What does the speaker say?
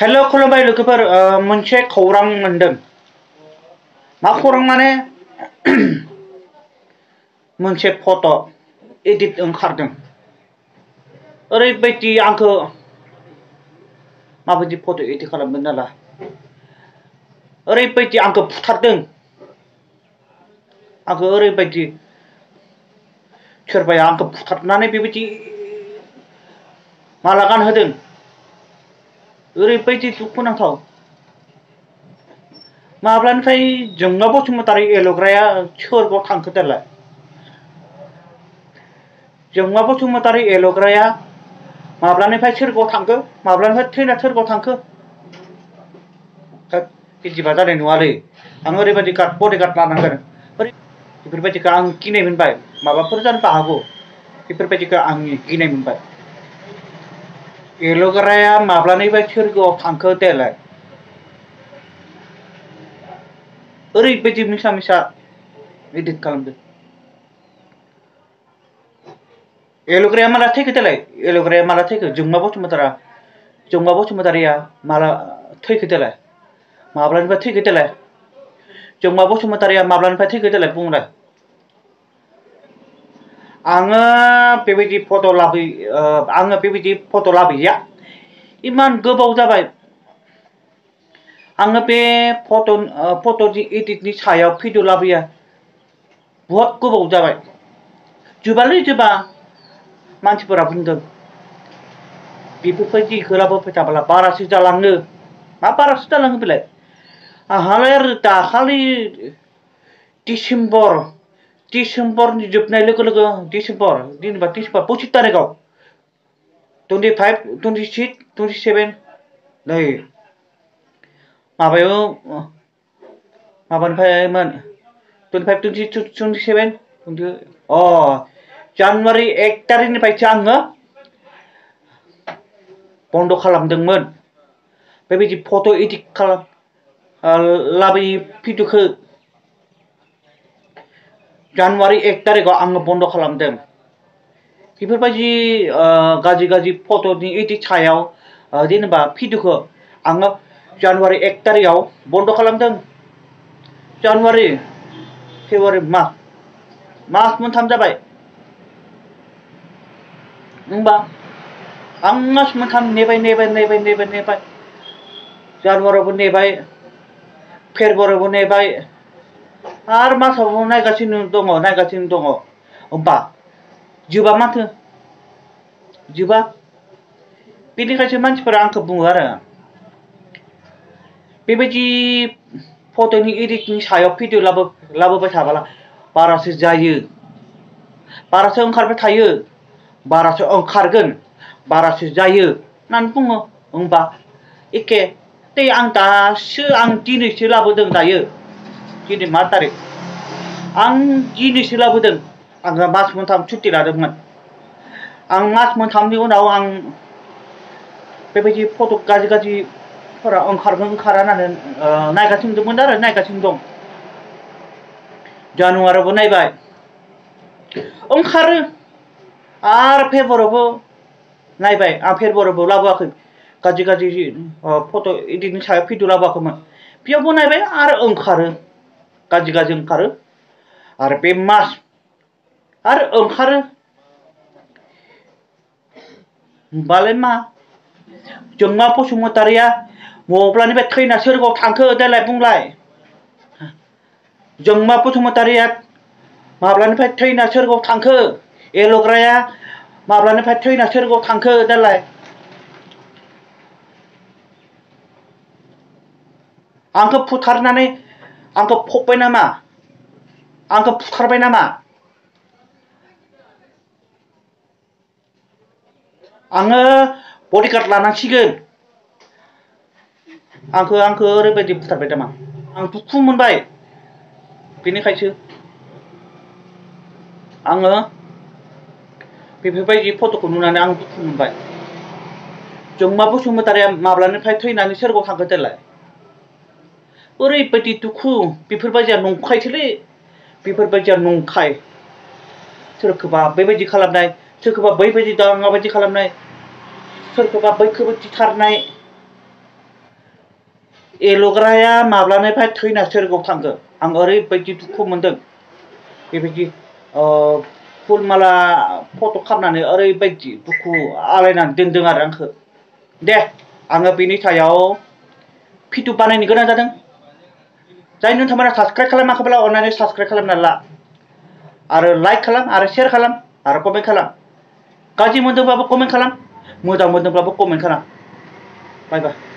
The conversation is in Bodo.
हेल' खुलुमबाय लोगोफोर मोनसे खौरां मोनदों। मा खौरां माने मोनसे फट' एडिट ओंखारदों। ओरैबायदि आंखौ माबायदि फट' एडिट खालामदों नालाय ओरैबायदि आंखौ बुथारदों। आंखौ ओरैबायदि सोरबाया आंखौ बुथारनानै बेबायदि माला गानहोदों। ओरैबायदि दुखुनांथाव। माब्लानिफ्राय जोंमा बसुमतारी एल'ग्राया सोरगोआव थांखो दालाय? जोंमा बसुमतारी एल'ग्राया माब्लानिफ्राय सोरगोआव थांखो? माब्लानिफ्राय थैना सोरगोआव थांखो? बिदिबा जानाय नङालै। आं ओरैबायदि बडिगार्ड लानांगोन। बेफोरबायदिखौ आं गिनाय मोनबाय। माबाफोर जानोबो हागौ। बेफोरबायदिखौ आं गिनाय मोनबाय। एल'ग्राया माब्लानिफ्राय सोरगोआव थांखो देलाय? ओरैबायदि मिसा मिसा एडिट खालामदों। एल'ग्राया माला थैखो देलाय? एल'ग्राया माला थैखो? जोंमा बसुमतारीया माला थैखो देलाय? माब्लानिफ्राय थैखो देलाय? जोंमा बसुमतारीया माब्लानिफ्राय थैखो देलाय बुंलाय? आङो बेबायदि फट' लाबोया। इमान गोबाव जाबाय। आङो बे फट'नि एडिटनि सायाव भिडिअ लाबोया। बहुत गोबाव जाबाय। जोबालै जोबा। मानसिफोरा बुंदों बेफोरबायदि होलाबोबाय थाब्ला बारासो जालाङो। मा बारासो जालाङो बेलाय? आंहालाय आरो दाखालि डिसेम्बरनि जोबनाय लोगो लोगो दिनैबा डिसेम्बर 25 तारिखआव 25, 26, 27 नै माबानिफ्रायमोन 25, 26, 27 जानुवारि 1 तारिखनिफ्रायसो आङो बन्द' खालामदोंमोन। बेबायदि फट' एडिट लाबोयि भिडिअ'खौ जानुवारि 1 तारिखआव आङो बन्द' खालामदों। बेफोरबायदि गाज्रि फट'नि एडिट सायाव जेनेबा भिडिअ'खौ आङो जानुवारि 1 तारिखआव बन्द' खालामदों। जानुवारि, फेब्रुवारि, मास मोनथाम जाबाय। होमबा आं मास मोनथाम नेबाय। जानुवारियावबो नेबाय, फेब्रुवारियावबो नेबाय, आरो मासावबो नायगासिनो दङ। होमबा जोबा माथो? जोबा। बेनिखायसो मानसिफोरा आंखौ बुङो आरो बेबायदि फट'नि एडिटनि सायाव भिडिअ लाबोबाय थाब्ला बारासो जायो। बारासो ओंखारबाय थायो। बारासो ओंखारगोन। बारासो जायो होननानै बुङो। होमबा एखे आं दिनैसो लाबोदों। दायो दिनै मा तारिख? आं दिनैसो लाबोदों। आङो मास मोनथाम सुटि लादोंमोन। आं मास मोनथामनि उनाव आं बेबायदि फट' गाज्रिफोरा ओंखारगोन ओंखारा होननानै नायगासिनो दं। जानुवारियावबो नायबाय, ओंखारो। आरो फेब्रुवारियावबो नायबाय। आं फेब्रुवारियावबो लाबोआखै। गाज्रि फट' एडिटनि सायाव भिडिअ लाबोआखैमोन। बेयावबो नायबाय आरो ओंखारो। गाज्रि ओंखारो। आरो बे मास आरो ओंखारो। होमबालाय मा? जोंमा बसुमतारीया मब्लानिफ्राय थैना सोरगोआव थांखो देलाय बुंलाय? जोंमा बसुमतारीया माब्लानिफ्राय थैना सोरगोआव थांखो? एल'ग्राया माब्लानिफ्राय थैना सोरगोआव थांखो देलाय? आंखौ बुथारनानै आंखौ फबबाय नामा? आंखौ बुथारबाय नामा? आङो बडिगार्ड लानांसिगोन। आंखौ ओरैबायदि बुथारबाय नामा? आं दुखु मोनबाय। बेनिखायसो आङो बेफोरबायदि फट'खौ नुनानै आं दुखु मोनबाय। जोंमा बसुमतारीया माब्लानिफ्राय थैनानै सोरगोआव थांखो देलाय? ओरैबायदि दुखु। बेफोरबायदिया नंखायसोलै। बेफोरबायदिया नंखाय। सोरखौबा बेबायदि खालामनाय, सोरखौबा बैबायदि माबायदि खालामनाय, सोरखौबा बैखौबो बुथारनाय। एल'ग्राया माब्लानिफ्राय थैना सोरगोआव थांखो आं ओरैबायदि दुखु मोनदों बेबायदि फुलमाला फट' खालामनानै ओरैबायदि दुखु आलायनानै दोनदों आरो आंखौ दे आङो बेनि सायाव भिडिअ बानायनो गोनां जादों जाय नोंथांमोना साबस्क्राइब खालामाखैब्ला अननानै साबस्क्राइब खालामना ला आरो लाइक खालाम आरो शेयार खालाम आरो कमेन्ट खालाम गाज्रि मोनदोंब्लाबो कमेन्ट खालाम मोजां मोनदोंब्लाबो कमेन्ट खालाम बाय बाय